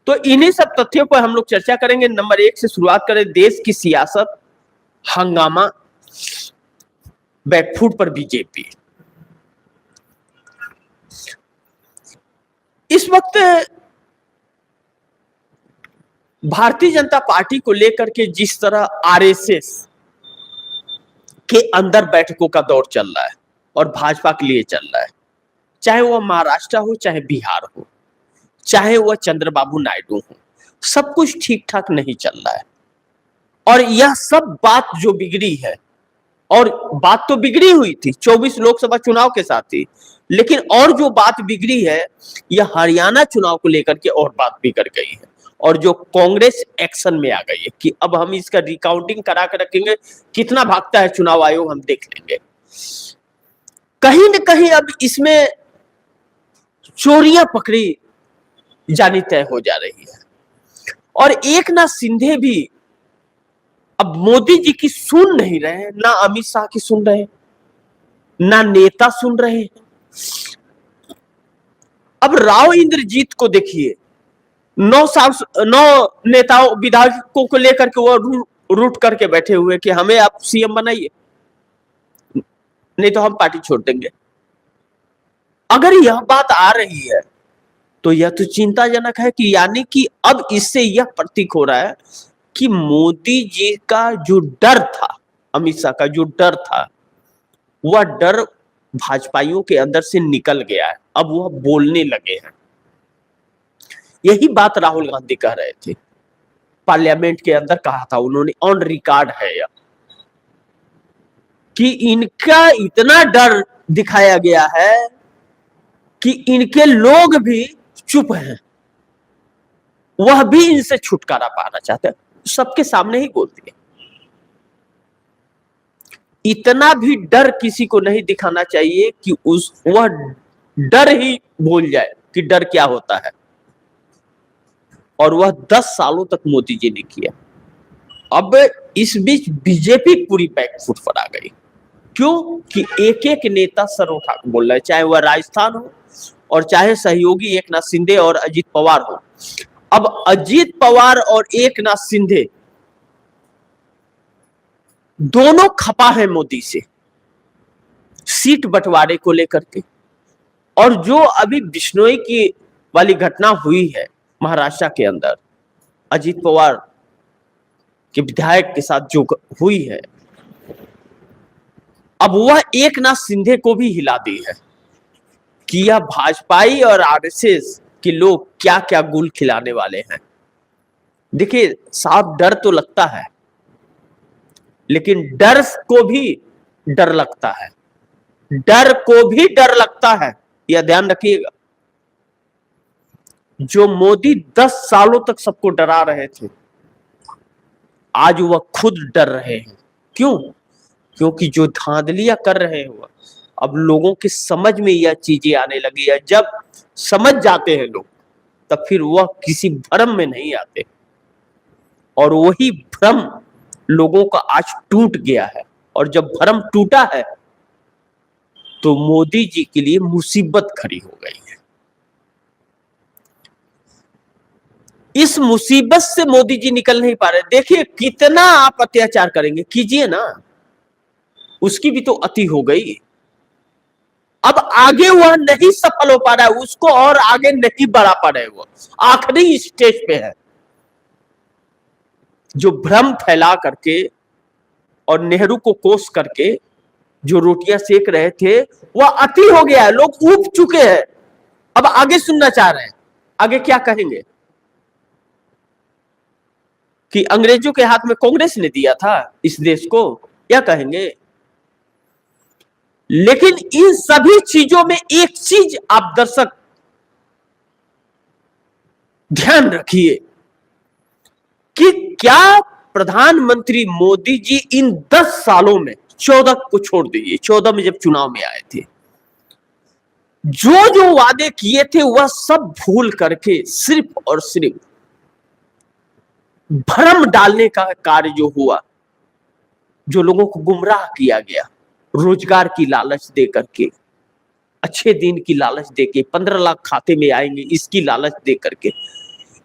तो इन्हीं सब तथ्यों पर हम लोग चर्चा करेंगे। नंबर 1 से शुरुआत करें, देश की सियासत, हंगामा, बैकफुट पर बीजेपी। इस वक्त भारतीय जनता पार्टी को लेकर के जिस तरह आरएसएस के अंदर बैठकों का दौर चल रहा है और भाजपा के लिए चल रहा है, चाहे वह महाराष्ट्र हो, चाहे बिहार हो, चाहे वह चंद्रबाबू नायडू हो, सब कुछ ठीक ठाक नहीं चल रहा है। और यह सब बात जो बिगड़ी है, और बात तो बिगड़ी हुई थी 24 लोकसभा चुनाव के साथ ही, लेकिन और जो बात बिगड़ी है यह हरियाणा चुनाव को लेकर के और बात बिगड़ गई है, और जो कांग्रेस एक्शन में आ गई है कि अब हम इसका रिकाउंटिंग करा कर रखेंगे, कितना भागता है चुनाव आयोग हम देख लेंगे। कहीं न कहीं अब इसमें चोरियां पकड़ी जानी तय हो जा रही है। और एकनाथ शिंदे भी अब मोदी जी की सुन नहीं रहे हैं, ना अमित शाह की सुन रहे हैं, ना नेता सुन रहे हैं। अब राव इंद्रजीत को देखिए, 9 नेताओं विधायकों को लेकर के वो रूट करके बैठे हुए कि हमें आप सीएम बनाइए, नहीं तो हम पार्टी छोड़ देंगे। अगर यह बात आ रही है तो यह तो चिंताजनक है कि यानी कि अब इससे यह प्रतीक हो रहा है कि मोदी जी का जो डर था, अमित शाह का जो डर था, वह डर भाजपाइयों के अंदर से निकल गया है। अब वह बोलने लगे हैं। यही बात राहुल गांधी कह रहे थे, पार्लियामेंट के अंदर कहा था उन्होंने, ऑन रिकॉर्ड है यह, कि इनका इतना डर दिखाया गया है कि इनके लोग भी चुप हैं, वह भी इनसे छुटकारा पाना चाहते हैं। सबके सामने ही बोल दिए। इतना भी डर किसी को नहीं दिखाना चाहिए कि वह डर ही भूल जाए कि डर क्या होता है। और वह 10 सालों तक मोदी जी ने किया। अब इस बीच बीजेपी पूरी बैकफुट पर आ गई। क्यों? कि एक एक नेता सर उठा के बोल रहा है, चाहे वह राजस्थान हो और चाहे सहयोगी एकनाथ शिंदे और अजीत पवार हो। अब अजीत पवार और एकनाथ शिंदे दोनों खपा है मोदी से सीट बंटवारे को लेकर के। और जो अभी बिश्नोई की वाली घटना हुई है महाराष्ट्र के अंदर, अजीत पवार के विधायक के साथ जो हुई है, अब वह एकनाथ शिंदे को भी हिला दी है कि यह भाजपाई और आरएसएस के लोग क्या क्या गुल खिलाने वाले हैं। देखिए साफ डर तो लगता है, लेकिन डर को भी डर लगता है, डर को भी डर लगता है, यह ध्यान रखिएगा। जो मोदी 10 सालों तक सबको डरा रहे थे, आज वह खुद डर रहे हैं। क्यों? क्योंकि जो धांधलियां कर रहे हैं वह अब लोगों की समझ में यह चीजें आने लगी है। जब समझ जाते हैं लोग, तब फिर वह किसी भ्रम में नहीं आते। और वही भ्रम लोगों का आज टूट गया है। और जब भ्रम टूटा है तो मोदी जी के लिए मुसीबत खड़ी हो गई है। इस मुसीबत से मोदी जी निकल नहीं पा रहे। देखिए कितना आप अत्याचार करेंगे, कीजिए ना, उसकी भी तो अति हो गई। अब आगे वह नहीं सफल हो पा रहा है, उसको और आगे नहीं बढ़ा पा रहे, वो आखिरी स्टेज पे है। जो भ्रम फैला करके और नेहरू को कोस करके जो रोटियां सेक रहे थे, वह अति हो गया है। लोग ऊब चुके हैं, अब आगे सुनना चाह रहे हैं। आगे क्या कहेंगे कि अंग्रेजों के हाथ में कांग्रेस ने दिया था इस देश को, क्या कहेंगे? लेकिन इन सभी चीजों में एक चीज आप दर्शक ध्यान रखिए कि क्या प्रधानमंत्री मोदी जी इन 10 सालों में, 14 को छोड़ दीजिए, 14 में जब चुनाव में आए थे, जो जो वादे किए थे वह सब भूल करके सिर्फ और सिर्फ भ्रम डालने का कार्य जो हुआ, जो लोगों को गुमराह किया गया, रोजगार की लालच दे करके, अच्छे दिन की लालच देके, 15 लाख खाते में आएंगे इसकी लालच दे करके,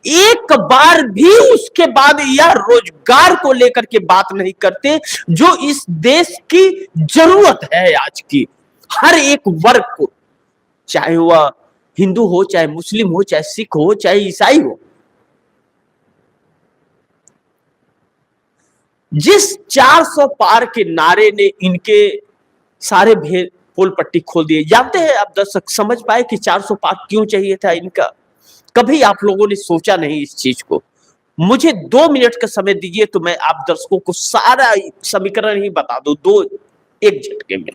एक बार भी उसके बाद यह रोजगार को लेकर के बात नहीं करते जो इस देश की जरूरत है आज की हर एक वर्ग को, चाहे वह हिंदू हो, चाहे मुस्लिम हो, चाहे सिख हो, चाहे ईसाई हो। जिस 400 पार के नारे ने इनके सारे भेद पोल पट्टी खोल दिए। जानते हैं आप दर्शक, समझ पाए कि 400 पार क्यों चाहिए था इनका? कभी आप लोगों ने सोचा नहीं इस चीज को। मुझे 2 मिनट का समय दीजिए तो मैं आप दर्शकों को सारा समीकरण ही बता दूं, दो एक झटके में।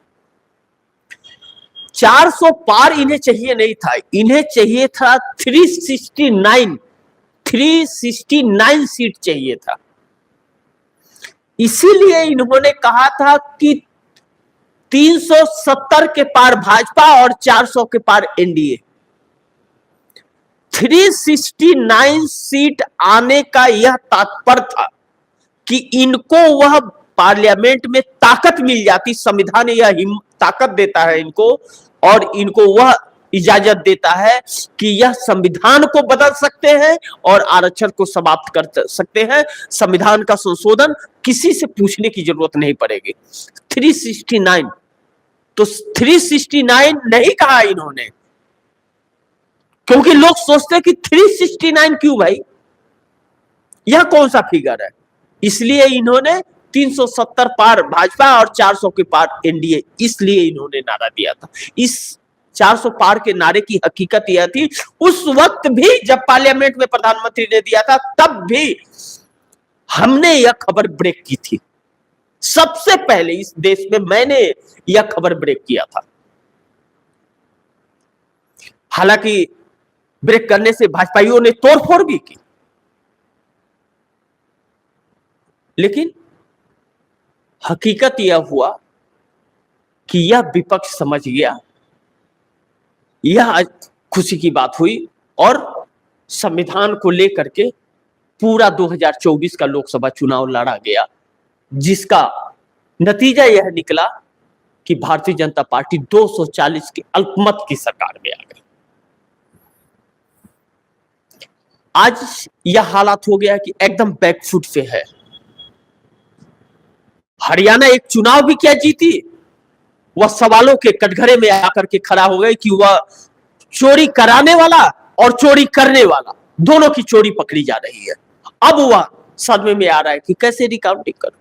400 पार इन्हें चाहिए नहीं था, इन्हें चाहिए था 369 सीट चाहिए था। इसीलिए इन्होंने कहा था कि 370 के पार भाजपा और 400 के पार एनडीए। 369 सीट आने का यह तात्पर्य था कि इनको वह पार्लियामेंट में ताकत मिल जाती। संविधान यह ताकत देता है इनको, और इनको वह इजाजत देता है कि यह संविधान को बदल सकते हैं और आरक्षण को समाप्त कर सकते हैं। संविधान का संशोधन किसी से पूछने की जरूरत नहीं पड़ेगी। 369 तो 369 नहीं कहा इन्होंने, क्योंकि लोग सोचते हैं कि 369 क्यों भाई, यह कौन सा फिगर है। इसलिए इन्होंने 370 पार भाजपा और 400 के पार एनडीए, इसलिए इन्होंने नारा दिया था। इस 400 पार के नारे की हकीकत यह थी, उस वक्त भी जब पार्लियामेंट में प्रधानमंत्री ने दिया था, तब भी हमने यह खबर ब्रेक की थी। सबसे पहले इस देश में मैंने यह खबर ब्रेक किया था। हालांकि ब्रेक करने से भाजपाइयों ने तोड़फोड़ भी की, लेकिन हकीकत यह हुआ कि यह विपक्ष समझ गया। यह खुशी की बात हुई और संविधान को लेकर के पूरा 2024 का लोकसभा चुनाव लड़ा गया, जिसका नतीजा यह निकला कि भारतीय जनता पार्टी 240 के अल्पमत की सरकार में आ गई। आज यह हालात हो गया कि एकदम बैकफुट पे है। हरियाणा एक चुनाव भी क्या जीती, वह सवालों के कटघरे में आकर के खड़ा हो गए कि वह चोरी कराने वाला और चोरी करने वाला दोनों की चोरी पकड़ी जा रही है। अब वह सदमे में आ रहा है कि कैसे रिकाउंटिंग करूं।